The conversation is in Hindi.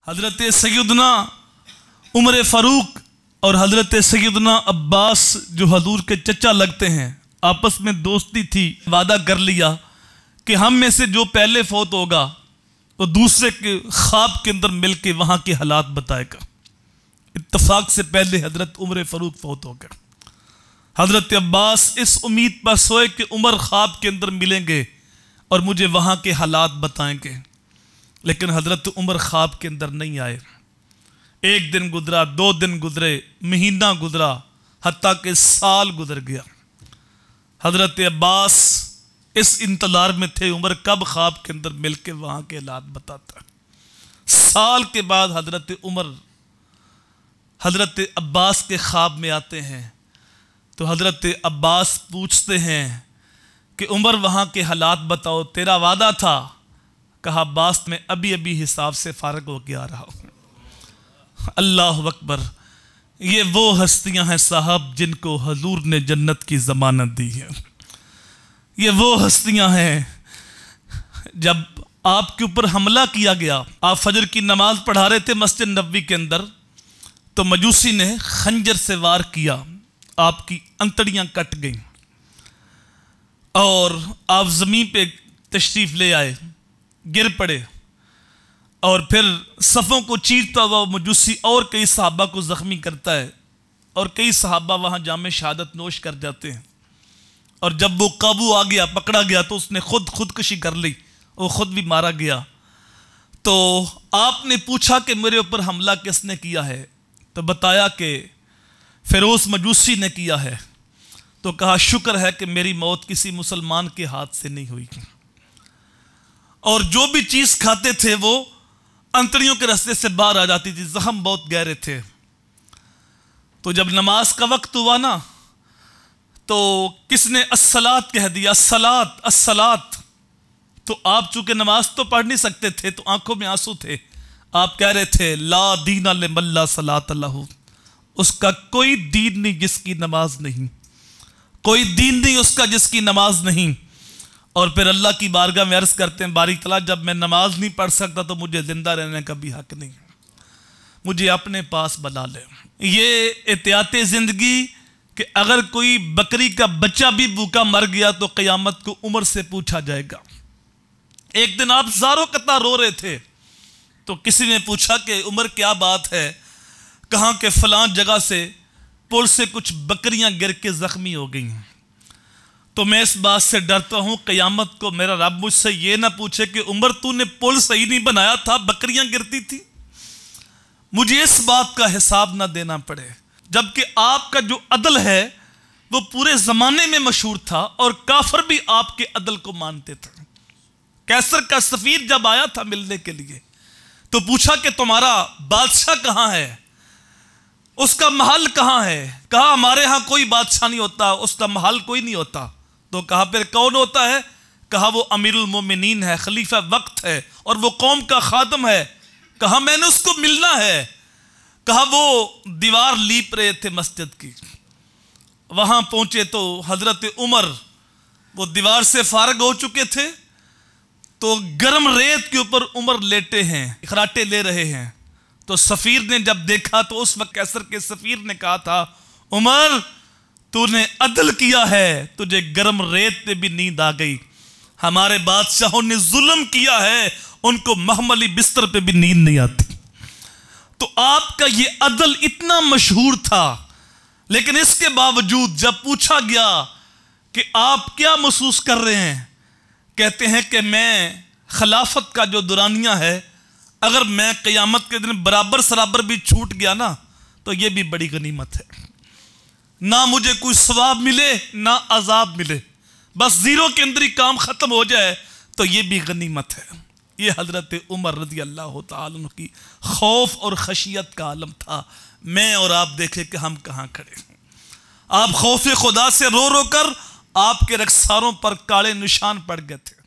हज़रत सैयदना उमर फ़ारूक और हज़रत सैयदना अब्बास जो हजूर के चचा लगते हैं, आपस में दोस्ती थी। वादा कर लिया कि हम में से जो पहले फौत होगा वो दूसरे के ख्वाब के अंदर मिल के वहाँ के हालात बताएगा। इत्तफाक से पहले हज़रत उमर फ़ारूक फौत हो गए। हज़रत अब्बास इस उम्मीद पर सोए कि उमर ख्वाब के अंदर मिलेंगे और मुझे वहाँ के हालात बताएंगे, लेकिन हज़रत उमर ख्वाब के अंदर नहीं आए। एक दिन गुजरा, 2 दिन गुजरे, महीना गुजरा, हत्ता के साल गुजर गया। हज़रत अब्बास इस इंतजार में थे उमर कब ख्वाब के अंदर मिल के वहाँ के हालात बताता। साल के बाद हज़रत उमर हज़रत अब्बास के ख्वाब में आते हैं तो हज़रत अब्बास पूछते हैं कि उमर वहाँ के हालात बताओ, तेरा वादा था। कहा अब्बास मैं अभी अभी हिसाब से फारग होके आ रहा हूँ। अल्लाह अकबर। ये वो हस्तियाँ हैं साहब जिनको हजूर ने जन्नत की ज़मानत दी है। ये वो हस्तियाँ हैं जब आपके ऊपर हमला किया गया, आप फजर की नमाज पढ़ा रहे थे मस्जिद नबवी के अंदर, तो मजूसी ने खंजर से वार किया, आपकी अंतड़ियाँ कट गईं और आप ज़मीन पे तशरीफ़ ले आए, गिर पड़े और फिर सफ़ों को चीरता हुआ मजूसी और कई सहाबा को ज़ख्मी करता है और कई सहाबा वहाँ जामे शहादत नोश कर जाते हैं। और जब वो काबू आ गया, पकड़ा गया, तो उसने खुदकुशी कर ली, वो खुद भी मारा गया। तो आपने पूछा कि मेरे ऊपर हमला किसने किया है, तो बताया कि फिरोज मजूसी ने किया है। तो कहा शुक्र है कि मेरी मौत किसी मुसलमान के हाथ से नहीं हुई। और जो भी चीज़ खाते थे वो अंतड़ियों के रास्ते से बाहर आ जाती थी, जख्म बहुत गहरे थे। तो जब नमाज का वक्त हुआ ना, तो किसने अस्सलात कह दिया, अस्सलात अस्सलात। तो आप चूंकि नमाज तो पढ़ नहीं सकते थे, तो आंखों में आंसू थे। आप कह रहे थे ला दीना लिमन ला सलात लहू, उसका कोई दीन नहीं जिसकी नमाज नहीं, कोई दीन नहीं उसका जिसकी नमाज नहीं। और फिर अल्लाह की बारगाह में अर्ज करते हैं, बारी तला जब मैं नमाज नहीं पढ़ सकता तो मुझे जिंदा रहने का भी हक नहीं, मुझे अपने पास बना ले। ये एहतियाते जिंदगी कि अगर कोई बकरी का बच्चा भी भूखा मर गया तो क़यामत को उमर से पूछा जाएगा। एक दिन आप ज़ारो कतार रो रहे थे तो किसी ने पूछा कि उमर क्या बात है, कहाँ के फलां जगह से पुल से कुछ बकरियां गिर के जख्मी हो गई हैं। तो मैं इस बात से डरता हूं क़यामत को मेरा रब मुझसे ये ना पूछे कि उमर तूने पुल सही नहीं बनाया था, बकरियां गिरती थी। मुझे इस बात का हिसाब ना देना पड़े। जबकि आपका जो अदल है वो पूरे ज़माने में मशहूर था और काफिर भी आपके अदल को मानते थे। कैसर का सफीर जब आया था मिलने के लिए तो पूछा कि तुम्हारा बादशाह कहाँ है, उसका महल कहाँ है। कहा हमारे यहाँ कोई बादशाह नहीं होता, उसका महल कोई नहीं होता। तो कहा फिर कौन होता है। कहा वो अमीरुल मोमिनीन है, खलीफा वक्त है और वो कौम का खादम है। कहा मैंने उसको मिलना है। कहा वो दीवार लीप रहे थे मस्जिद की, वहां पहुंचे तो हजरत उमर वो दीवार से फारग हो चुके थे। तो गर्म रेत के ऊपर उमर लेटे हैं, खराटे ले रहे हैं। तो सफीर ने जब देखा तो उस वक्त कैसर के सफीर ने कहा था उमर तूने अदल किया है, तुझे गर्म रेत पे भी नींद आ गई। हमारे बादशाहों ने जुल्म किया है, उनको महमली बिस्तर पे भी नींद नहीं आती। तो आपका ये अदल इतना मशहूर था, लेकिन इसके बावजूद जब पूछा गया कि आप क्या महसूस कर रहे हैं, कहते हैं कि मैं खिलाफत का जो दुरानिया है, अगर मैं क़यामत के दिन बराबर सराबर भी छूट गया ना तो ये भी बड़ी गनीमत है। ना मुझे कोई सवाब मिले ना अजाब मिले, बस जीरो के अंदर ही काम खत्म हो जाए तो ये भी गनीमत है। ये हजरत उमर रज़ी अल्लाह तआला अन्हु की खौफ और खशियत का आलम था। मैं और आप देखें कि हम कहाँ खड़े हैं। आप खौफ खुदा से रो रो कर आपके रखसारों पर काले निशान पड़ गए थे।